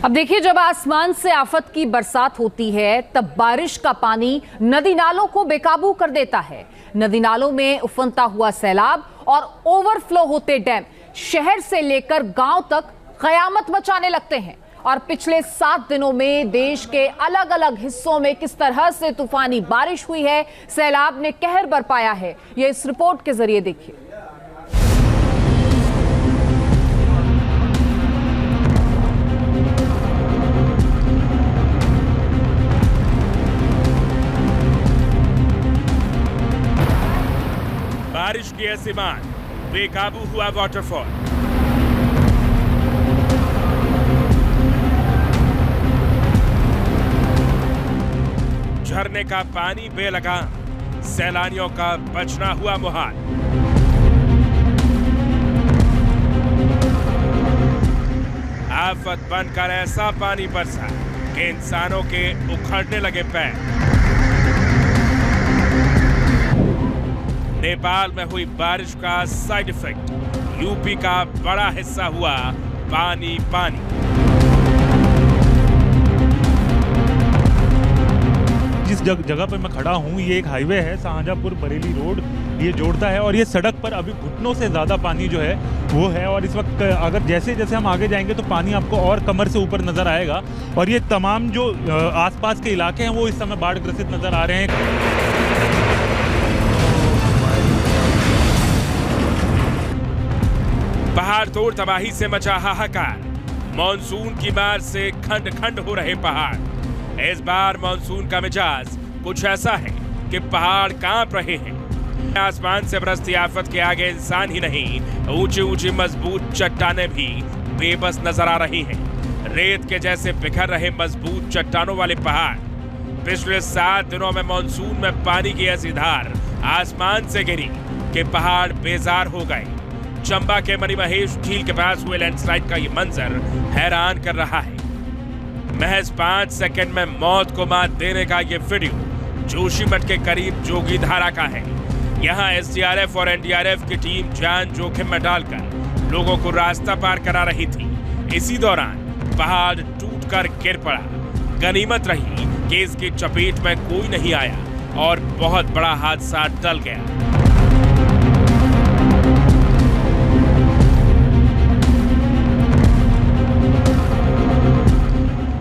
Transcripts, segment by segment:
अब देखिए, जब आसमान से आफत की बरसात होती है तब बारिश का पानी नदी नालों को बेकाबू कर देता है। नदी नालों में उफनता हुआ सैलाब और ओवरफ्लो होते डैम शहर से लेकर गांव तक कयामत मचाने लगते हैं। और पिछले 7 दिनों में देश के अलग अलग हिस्सों में किस तरह से तूफानी बारिश हुई है, सैलाब ने कहर बरपाया है, ये इस रिपोर्ट के जरिए देखिए। बारिश की ऐसी मार, बेकाबू हुआ वाटरफॉल। झरने का पानी बेलगाम, सैलानियों का बचना हुआ मुहाल। आफत बनकर ऐसा पानी बरसा कि इंसानों के उखड़ने लगे पैर। नेपाल में हुई बारिश का साइड इफेक्ट, यूपी का बड़ा हिस्सा हुआ पानी पानी। जिस जगह पर मैं खड़ा हूँ, ये एक हाईवे है, शाहजहांपुर बरेली रोड ये जोड़ता है। और ये सड़क पर अभी घुटनों से ज़्यादा पानी जो है वो है। और इस वक्त अगर जैसे जैसे हम आगे जाएंगे तो पानी आपको और कमर से ऊपर नज़र आएगा। और ये तमाम जो आसपास के इलाके हैं वो इस समय बाढ़ ग्रसित नज़र आ रहे हैं। पहाड़ तोड़ तबाही से मचा हाहाकार, मॉनसून की मार से खंड खंड हो रहे पहाड़। इस बार मॉनसून का मिजाज कुछ ऐसा है कि पहाड़ कांप रहे हैं। आसमान से बरसती आफत के आगे इंसान ही नहीं, ऊंची ऊंची मजबूत चट्टानें भी बेबस नजर आ रही हैं। रेत के जैसे बिखर रहे मजबूत चट्टानों वाले पहाड़। पिछले 7 दिनों में मॉनसून में पानी की ऐसी धार आसमान से गिरी कि पहाड़ बेजार हो गए। चंबा के मनी महेश झील के पास हुए लैंडस्लाइड का ये मंजर हैरान कर रहा है। महज 5 सेकंड में मौत को मात देने का ये वीडियो जोशीमठ के करीब जोगी धारा का है। यहाँ एसडीआरएफ और एनडीआरएफ की टीम जान जोखिम में डालकर लोगों को रास्ता पार करा रही थी। इसी दौरान पहाड़ टूटकर गिर पड़ा। गनीमत रही कि इसकी चपेट में कोई नहीं आया और बहुत बड़ा हादसा टल गया।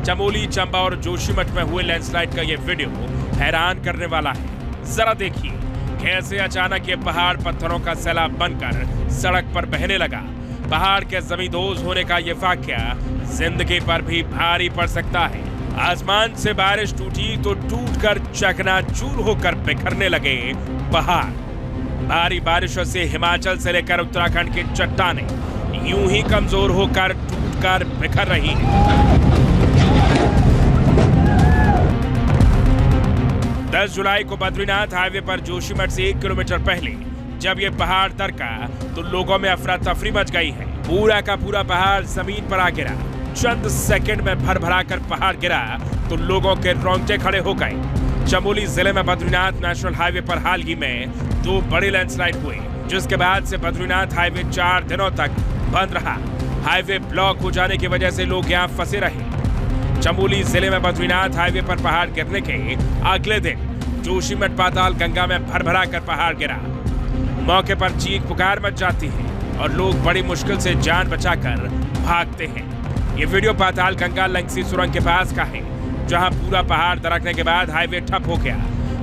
चमोली, चंबा और जोशीमठ में हुए लैंडस्लाइड का ये वीडियो हैरान करने वाला है। जरा देखिए कैसे अचानक ये पहाड़ पत्थरों का सैलाब बनकर सड़क पर बहने लगा। पहाड़ के जमींदोज होने का ये वाकया जिंदगी पर भी भारी पड़ सकता है। आसमान से बारिश टूटी तो टूटकर चकनाचूर होकर बिखरने लगे पहाड़। भारी बारिशों से हिमाचल से लेकर उत्तराखंड की चट्टानें यूं ही कमजोर होकर टूटकर बिखर रही हैं। 10 जुलाई को बद्रीनाथ हाईवे पर जोशीमठ से 1 किलोमीटर पहले जब ये पहाड़ दरका तो लोगों में अफरा तफरी मच गई है। पूरा का पूरा पहाड़ जमीन पर आ गिरा। चंद सेकंड में भर भरा कर पहाड़ गिरा तो लोगों के रोंगटे खड़े हो गए। चमोली जिले में बद्रीनाथ नेशनल हाईवे पर हाल ही में 2 बड़े लैंडस्लाइड हुए, जिसके बाद से बद्रीनाथ हाईवे 4 दिनों तक बंद रहा। हाईवे ब्लॉक हो जाने की वजह से लोग यहाँ फंसे रहे। चमोली जिले में बद्रीनाथ हाईवे पर पहाड़ गिरने के अगले दिन जोशीमठ पाताल गंगा में भरभरा कर पहाड़ गिरा। मौके पर चीख पुकार मच जाती है और लोग बड़ी मुश्किल से जान बचाकर भागते हैं। ये वीडियो पाताल गंगा लंगसी सुरंग के पास का है, जहां पूरा पहाड़ दरकने के बाद हाईवे ठप हो गया।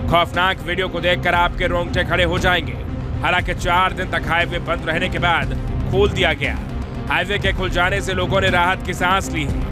खौफनाक वीडियो को देखकर आपके रोंगटे खड़े हो जाएंगे। हालांकि 4 दिन तक हाईवे बंद रहने के बाद खोल दिया गया। हाईवे के खुल जाने से लोगों ने राहत की सांस ली है।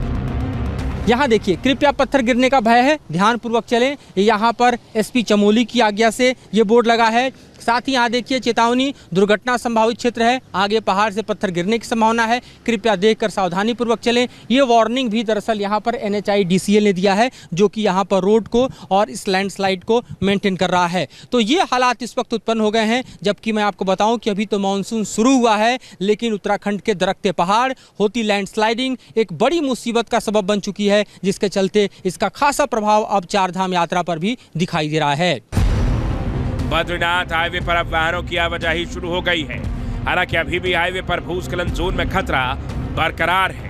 यहाँ देखिए, कृपया पत्थर गिरने का भय है, ध्यान पूर्वक चलें। यहाँ पर एसपी चमोली की आज्ञा से ये बोर्ड लगा है। साथ ही यहाँ देखिए चेतावनी, दुर्घटना संभावित क्षेत्र है, आगे पहाड़ से पत्थर गिरने की संभावना है, कृपया देखकर सावधानी पूर्वक चलें। ये वार्निंग भी दरअसल यहाँ पर NHIDCL ने दिया है, जो कि यहाँ पर रोड को और इस लैंडस्लाइड को मेंटेन कर रहा है। तो ये हालात इस वक्त उत्पन्न हो गए हैं, जबकि मैं आपको बताऊं कि अभी तो मानसून शुरू हुआ है, लेकिन उत्तराखंड के दरकते पहाड़, होती लैंडस्लाइडिंग एक बड़ी मुसीबत का सबब बन चुकी है, जिसके चलते इसका खासा प्रभाव अब 4 धाम यात्रा पर भी दिखाई दे रहा है। बद्रीनाथ हाईवे पर अब वाहनों की आवाजाही शुरू हो गई है। हालांकि अभी भी हाईवे पर भूस्खलन जोन में खतरा बरकरार है।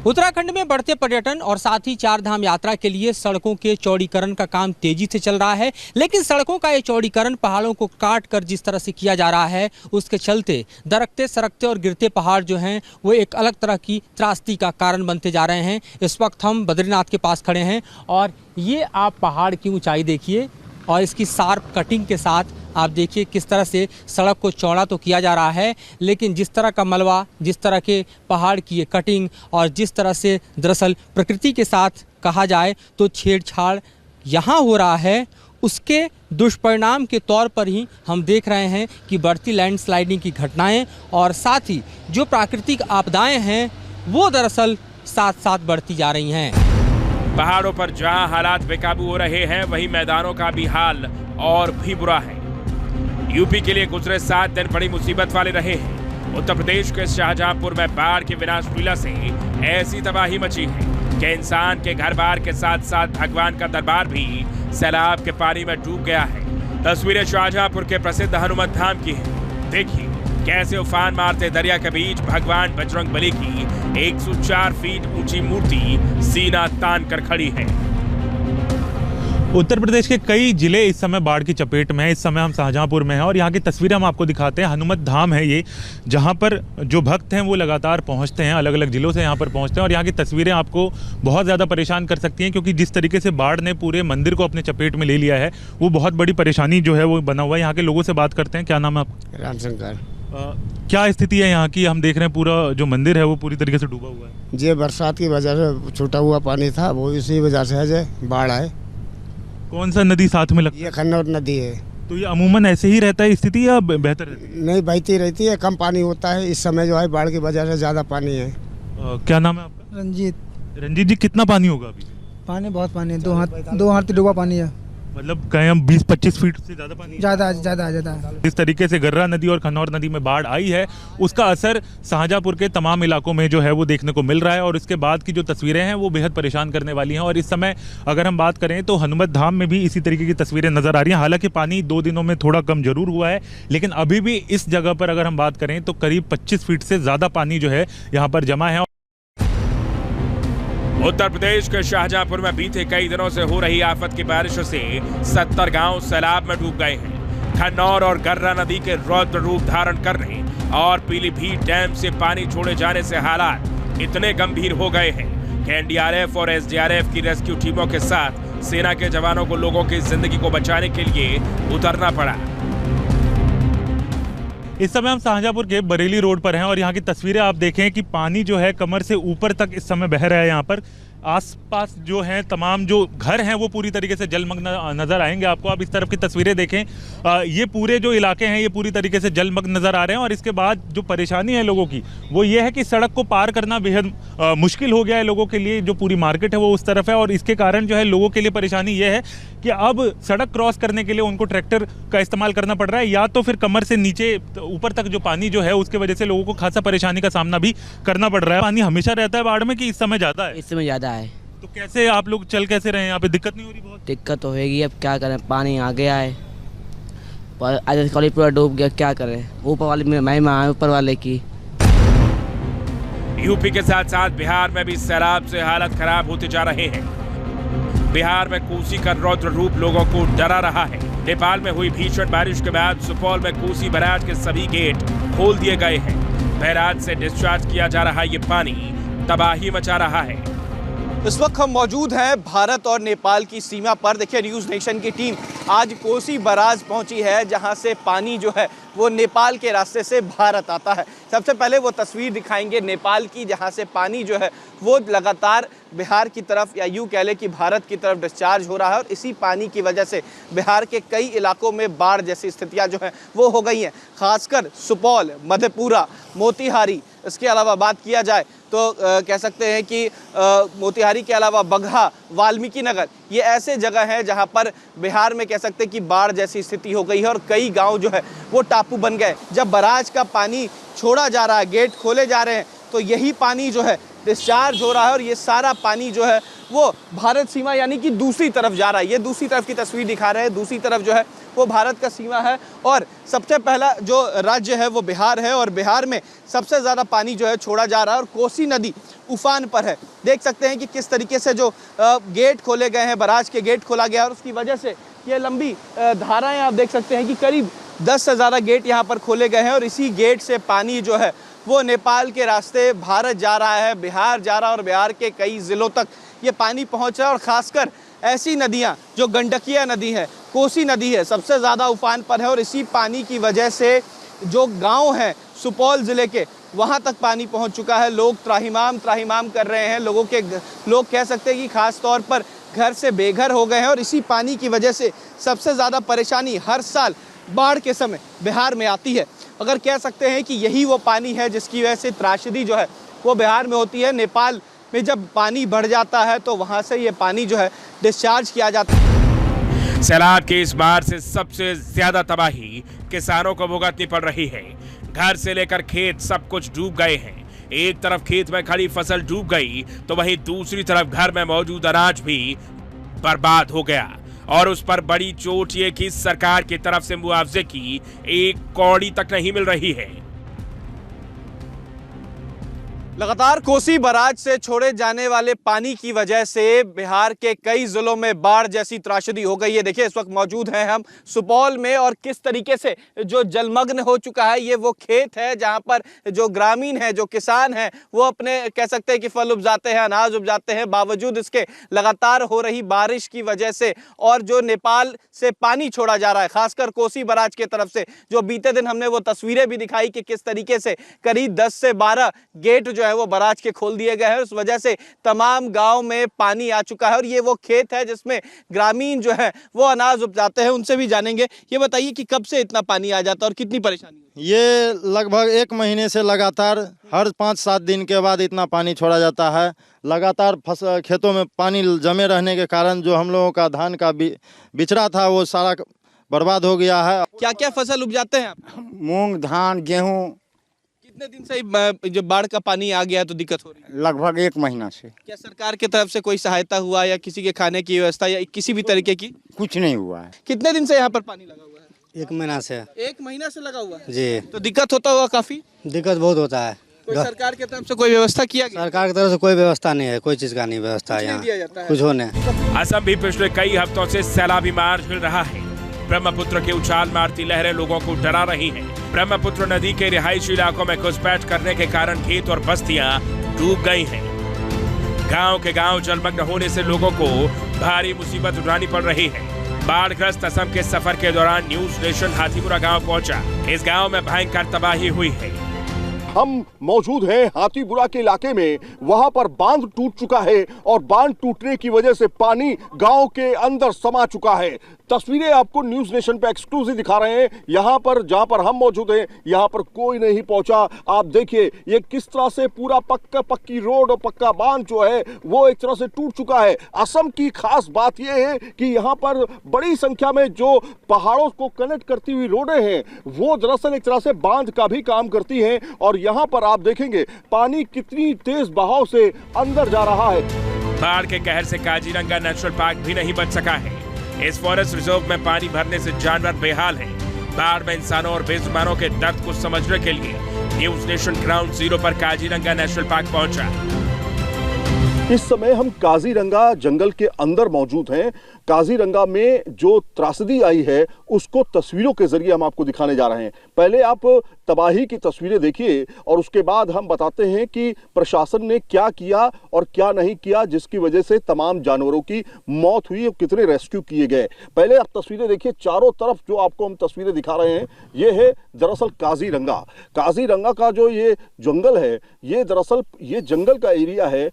उत्तराखंड में बढ़ते पर्यटन और साथ ही चार धाम यात्रा के लिए सड़कों के चौड़ीकरण का काम तेजी से चल रहा है, लेकिन सड़कों का ये चौड़ीकरण पहाड़ों को काट कर जिस तरह से किया जा रहा है, उसके चलते दरकते सरकते और गिरते पहाड़ जो हैं वो एक अलग तरह की त्रासदी का कारण बनते जा रहे हैं। इस वक्त हम बद्रीनाथ के पास खड़े हैं और ये आप पहाड़ की ऊंचाई देखिए और इसकी शार्प कटिंग के साथ आप देखिए किस तरह से सड़क को चौड़ा तो किया जा रहा है, लेकिन जिस तरह का मलबा, जिस तरह के पहाड़ की ये कटिंग और जिस तरह से दरअसल प्रकृति के साथ कहा जाए तो छेड़छाड़ यहाँ हो रहा है, उसके दुष्परिणाम के तौर पर ही हम देख रहे हैं कि बढ़ती लैंडस्लाइडिंग की घटनाएं और साथ ही जो प्राकृतिक आपदाएं हैं वो दरअसल साथ साथ बढ़ती जा रही हैं। पहाड़ों पर जहां हालात बेकाबू हो रहे हैं, वहीं मैदानों का भी हाल और भी बुरा है। यूपी के लिए गुजरे 7 दिन बड़ी मुसीबत वाले रहे हैं। उत्तर प्रदेश के शाहजहांपुर में बाढ़ की विनाश लीला से ऐसी तबाही मची है कि इंसान के घर बार के साथ साथ भगवान का दरबार भी सैलाब के पानी में डूब गया है। तस्वीरें शाहजहांपुर के प्रसिद्ध हनुमत धाम की है। देखिए कैसे उफान मारते दरिया के बीच भगवान बजरंगबली की 104 फीट ऊंची मूर्ति सीना तान कर खड़ी है। उत्तर प्रदेश के कई जिले इस समय बाढ़ की चपेट में है। इस समय हम शाहजहांपुर में हैं और यहाँ की तस्वीरें हम आपको दिखाते हैं। हनुमत धाम है ये, जहाँ पर जो भक्त हैं वो लगातार पहुँचते हैं, अलग अलग जिलों से यहाँ पर पहुँचते हैं और यहाँ की तस्वीरें आपको बहुत ज़्यादा परेशान कर सकती हैं, क्योंकि जिस तरीके से बाढ़ ने पूरे मंदिर को अपने चपेट में ले लिया है वो बहुत बड़ी परेशानी जो है वो बना हुआ है। यहाँ के लोगों से बात करते हैं। क्या नाम है आपका? रामशंकर। क्या स्थिति है यहाँ की? हम देख रहे हैं पूरा जो मंदिर है वो पूरी तरीके से डूबा हुआ है। ये बरसात की वजह से छूटा हुआ पानी था, वो इसी वजह से है जो बाढ़ आए। कौन सा नदी साथ में लगता है? ये खन्नौर नदी है। तो ये अमूमन ऐसे ही रहता है स्थिति या बेहतर रहती है? नहीं, बहती रहती है, कम पानी होता है। इस समय जो है बाढ़ की वजह से ज़्यादा पानी है। क्या नाम है आपका? रंजीत। रंजीत जी, कितना पानी होगा अभी? पानी बहुत पानी है, दो हाथ डूबा पानी है। मतलब कहीं हम 20-25 फीट से ज़्यादा पानी? ज़्यादा। जिस तरीके से गर्रा नदी और खनौर नदी में बाढ़ आई है उसका असर शाहजहांपुर के तमाम इलाकों में जो है वो देखने को मिल रहा है और इसके बाद की जो तस्वीरें हैं वो बेहद परेशान करने वाली हैं। और इस समय अगर हम बात करें तो हनुमत धाम में भी इसी तरीके की तस्वीरें नजर आ रही हैं। हालांकि पानी 2 दिनों में थोड़ा कम जरूर हुआ है, लेकिन अभी भी इस जगह पर अगर हम बात करें तो करीब 25 फीट से ज़्यादा पानी जो है यहाँ पर जमा है। उत्तर प्रदेश के शाहजहांपुर में बीते कई दिनों से हो रही आफत की बारिशों से 70 गांव सैलाब में डूब गए हैं। खन्नौर और गर्रा नदी के रौद्र रूप धारण करने और पीलीभीत डैम से पानी छोड़े जाने से हालात इतने गंभीर हो गए हैं कि एनडीआरएफ और एसडीआरएफ की रेस्क्यू टीमों के साथ सेना के जवानों को लोगों की जिंदगी को बचाने के लिए उतरना पड़ा। इस समय हम शाहजहांपुर के बरेली रोड पर हैं और यहाँ की तस्वीरें आप देखें कि पानी जो है कमर से ऊपर तक इस समय बह रहा है। यहाँ पर आसपास जो हैं तमाम जो घर हैं वो पूरी तरीके से जलमग्न नज़र आएंगे आपको। आप इस तरफ की तस्वीरें देखें, ये पूरे जो इलाके हैं ये पूरी तरीके से जलमग्न नज़र आ रहे हैं। और इसके बाद जो परेशानी है लोगों की वो ये है कि सड़क को पार करना बेहद मुश्किल हो गया है लोगों के लिए। जो पूरी मार्केट है वो उस तरफ है और इसके कारण जो है लोगों के लिए परेशानी ये है कि अब सड़क क्रॉस करने के लिए उनको ट्रैक्टर का इस्तेमाल करना पड़ रहा है, या तो फिर कमर से नीचे ऊपर तक जो पानी जो है उसके वजह से लोगों को खासा परेशानी का सामना भी करना पड़ रहा है। पानी हमेशा रहता है बाढ़ में कि इस समय ज़्यादा है? इस समय ज़्यादा है। तो कैसे आप लोग चल कैसे रहे हैं? यहाँ पे दिक्कत नहीं हो रही? बहुत दिक्कत तो होगी, अब क्या करें, पानी आ गया है, आज कॉलेज पूरा डूब गया, क्या करें। ऊपर वाले में महिमा है ऊपर वाले की। यूपी के साथ साथ बिहार में भी सैलाब से हालत खराब होते जा रहे हैं। बिहार में कोसी का रौद्र रूप लोगों को डरा रहा है। नेपाल में हुई भीषण बारिश के बाद सुपौल में कोसी बैराज के सभी गेट खोल दिए गए हैं। बैराज से डिस्चार्ज किया जा रहा ये पानी तबाही मचा रहा है। इस वक्त हम मौजूद हैं भारत और नेपाल की सीमा पर। देखिए, न्यूज़ नेशन की टीम आज कोसी बैराज पहुंची है, जहां से पानी जो है वो नेपाल के रास्ते से भारत आता है। सबसे पहले वो तस्वीर दिखाएंगे नेपाल की, जहां से पानी जो है वो लगातार बिहार की तरफ या यूँ कह लें कि भारत की तरफ डिस्चार्ज हो रहा है। और इसी पानी की वजह से बिहार के कई इलाकों में बाढ़ जैसी स्थितियाँ जो हैं वो हो गई हैं, खासकर सुपौल, मधेपुरा, मोतिहारी। इसके अलावा बात किया जाए तो कह सकते हैं कि मोतिहारी के अलावा बगहा, वाल्मीकि नगर, ये ऐसे जगह हैं जहां पर बिहार में कह सकते हैं कि बाढ़ जैसी स्थिति हो गई है और कई गांव जो है वो टापू बन गए। जब बैराज का पानी छोड़ा जा रहा है, गेट खोले जा रहे हैं, तो यही पानी जो है डिस्चार्ज हो रहा है और ये सारा पानी जो है वो भारत सीमा यानी कि दूसरी तरफ जा रहा है। ये दूसरी तरफ की तस्वीर दिखा रहे हैं। दूसरी तरफ जो है वो भारत का सीमा है। और सबसे पहला जो राज्य है वो बिहार है और बिहार में सबसे ज़्यादा पानी जो है छोड़ा जा रहा है और कोसी नदी उफान पर है। देख सकते हैं कि किस तरीके से जो गेट खोले गए हैं, बराज के गेट खोला गया और उसकी वजह से ये लंबी धाराएं आप देख सकते हैं कि करीब 10 से ज़्यादा गेट यहाँ पर खोले गए हैं और इसी गेट से पानी जो है वो नेपाल के रास्ते भारत जा रहा है, बिहार जा रहा है और बिहार के कई ज़िलों तक ये पानी पहुँच रहा है। और ख़ासकर ऐसी नदियाँ जो गंडकिया नदी है, कोसी नदी है, सबसे ज़्यादा उफान पर है और इसी पानी की वजह से जो गांव हैं सुपौल ज़िले के वहाँ तक पानी पहुँच चुका है। लोग त्राहिमाम कर रहे हैं। लोग कह सकते हैं कि ख़ास तौर पर घर से बेघर हो गए हैं और इसी पानी की वजह से सबसे ज़्यादा परेशानी हर साल बाढ़ के समय बिहार में आती है। अगर कह सकते हैं कि यही वो पानी है जिसकी वजह से त्रासदी जो है वो बिहार में होती है। नेपाल में जब पानी बढ़ जाता है तो वहाँ से ये पानी जो है डिस्चार्ज किया जाता है। सैलाब के इस बार से सबसे ज्यादा तबाही किसानों को भुगतनी पड़ रही है। घर से लेकर खेत सब कुछ डूब गए हैं। एक तरफ खेत में खड़ी फसल डूब गई तो वहीं दूसरी तरफ घर में मौजूद अनाज भी बर्बाद हो गया और उस पर बड़ी चोट ये कि सरकार की तरफ से मुआवजे की एक कौड़ी तक नहीं मिल रही है। लगातार कोसी बराज से छोड़े जाने वाले पानी की वजह से बिहार के कई जिलों में बाढ़ जैसी त्रासदी हो गई है। देखिए इस वक्त मौजूद हैं हम सुपौल में और किस तरीके से जो जलमग्न हो चुका है ये वो खेत है जहां पर जो ग्रामीण है, जो किसान हैं वो अपने कह सकते हैं कि फल उपजाते हैं, अनाज उपजाते हैं। बावजूद इसके लगातार हो रही बारिश की वजह से और जो नेपाल से पानी छोड़ा जा रहा है खासकर कोसी बराज की तरफ से, जो बीते दिन हमने वो तस्वीरें भी दिखाई कि किस तरीके से करीब 10 से 12 गेट जो है वो बराज के खोल दिए गए हैं। उस वजह से तमाम गांव में पानी आ चुका है और ये वो खेत है जिसमें ग्रामीण जो है वो अनाज उपजाते हैं। उनसे भी जानेंगे। ये बताइए कि कब से इतना पानी आ जाता है और कितनी परेशानी है? ये लगभग 1 महीने से लगातार हर 5-7 दिन के बाद इतना पानी छोड़ा जाता है। लगातार खेतों में पानी जमे रहने के कारण जो हम लोगों का धान का बिचड़ा था वो सारा बर्बाद हो गया है। क्या क्या फसल उपजाते हैं आप? मूंग, धान, गेहूँ। कितने दिन से जब बाढ़ का पानी आ गया तो दिक्कत हो रही है? लगभग 1 महीना से। क्या सरकार की तरफ से कोई सहायता हुआ या किसी के खाने की व्यवस्था या किसी भी तरीके की? कुछ नहीं हुआ है। कितने दिन से यहाँ पर पानी लगा हुआ है? 1 महीना से। 1 महीना से लगा हुआ है जी। तो दिक्कत होता होगा काफी? दिक्कत बहुत होता है। कोई सरकार की तरफ से कोई व्यवस्था किया गया? सरकार की तरफ से कोई व्यवस्था नहीं है, कोई चीज का नहीं व्यवस्था यहाँ दिया जाता है। कुछ होने। असम भी पिछले कई हफ्तों से सैलाबी मार झेल रहा है। ब्रह्मपुत्र की उछाल मारती लहरें लोगों को डरा रही हैं। ब्रह्मपुत्र नदी के रिहायशी इलाकों में घुसपैठ करने के कारण खेत और बस्तियां डूब गई हैं। गांव के गांव जलमग्न होने से लोगों को भारी मुसीबत उठानी पड़ रही है। बाढ़ग्रस्त असम के सफर के दौरान न्यूज नेशन हाथीपुरा गांव पहुंचा। इस गांव में भयंकर तबाही हुई है। हम मौजूद हैं हाथीपुरा के इलाके में। वहां पर बांध टूट चुका है और बांध टूटने की वजह से पानी गांव के अंदर समा चुका है। तस्वीरें आपको न्यूज नेशन पे एक्सक्लूसिव दिखा रहे हैं। यहाँ पर जहाँ पर हम मौजूद हैं यहाँ पर कोई नहीं पहुंचा। आप देखिए ये किस तरह से पूरा पक्की रोड और पक्का बांध जो है वो एक तरह से टूट चुका है। असम की खास बात यह है कि यहाँ पर बड़ी संख्या में जो पहाड़ों को कनेक्ट करती हुई रोडें हैं वो दरअसल एक तरह से बांध का भी काम करती हैं और यहाँ पर आप देखेंगे पानी कितनी तेज बहाव से अंदर जा रहा है। बाढ़ के कहर से काजीरंगा नेशनल पार्क भी नहीं बच सका है। इस फॉरेस्ट रिजर्व में पानी भरने से जानवर बेहाल हैं। बाढ़ में इंसानों और बेजुबानों के दर्द को समझने के लिए न्यूज नेशन ग्राउंड जीरो पर काजीरंगा नेशनल पार्क पहुंचा। इस समय हम काजीरंगा जंगल के अंदर मौजूद हैं। काजीरंगा में जो त्रासदी आई है उसको तस्वीरों के जरिए हम आपको दिखाने जा रहे हैं। पहले आप तबाही की तस्वीरें देखिए और उसके बाद हम बताते हैं कि प्रशासन ने क्या किया और क्या नहीं किया जिसकी वजह से तमाम जानवरों की मौत हुई और कितने रेस्क्यू किए गए। पहले आप तस्वीरें देखिए। चारों तरफ जो आपको हम तस्वीरें दिखा रहे हैं ये है दरअसल काजीरंगा। काजीरंगा का जो ये जंगल है ये दरअसल ये जंगल का एरिया है।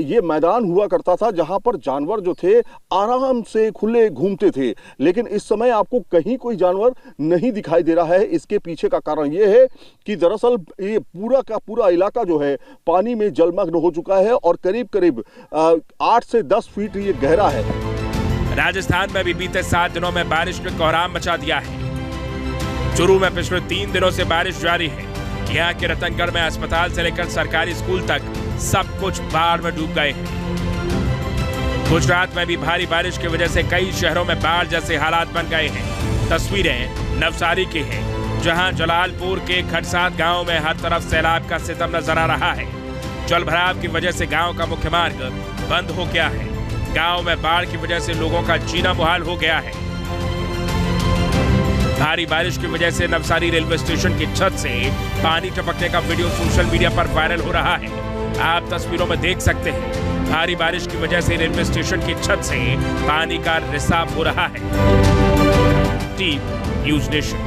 ये मैदान हुआ करता था जहां पर जानवर जो थे आराम से खुले घूमते थे, लेकिन इस समय आपको कहीं कोई जानवर नहीं दिखाई दे रहा है। इसके पीछे का कारण यह है कि दरअसल ये पूरा का पूरा इलाका जो है पानी में जलमग्न हो चुका है और करीब करीब 8 से 10 फीट ये गहरा है। राजस्थान में भी बीते 7 दिनों में बारिश ने कोहराम मचा दिया है। चूरू में पिछले 3 दिनों से बारिश जारी है। यहाँ के रतनगढ़ में अस्पताल से लेकर सरकारी स्कूल तक सब कुछ बाढ़ में डूब गए हैं। गुजरात में भी भारी बारिश की वजह से कई शहरों में बाढ़ जैसे हालात बन गए हैं। तस्वीरें नवसारी की हैं, जहां जलालपुर के खटसाद गांव में हर तरफ सैलाब का सितम नजर आ रहा है। जल भराव की वजह से गांव का मुख्य मार्ग बंद हो गया है। गांव में बाढ़ की वजह से लोगों का जीना मुहाल हो गया है। भारी बारिश की वजह से नवसारी रेलवे स्टेशन की छत से पानी टपकने का वीडियो सोशल मीडिया पर वायरल हो रहा है। आप तस्वीरों में देख सकते हैं, भारी बारिश की वजह से रेलवे स्टेशन की छत से पानी का रिसाव हो रहा है। Team news nation.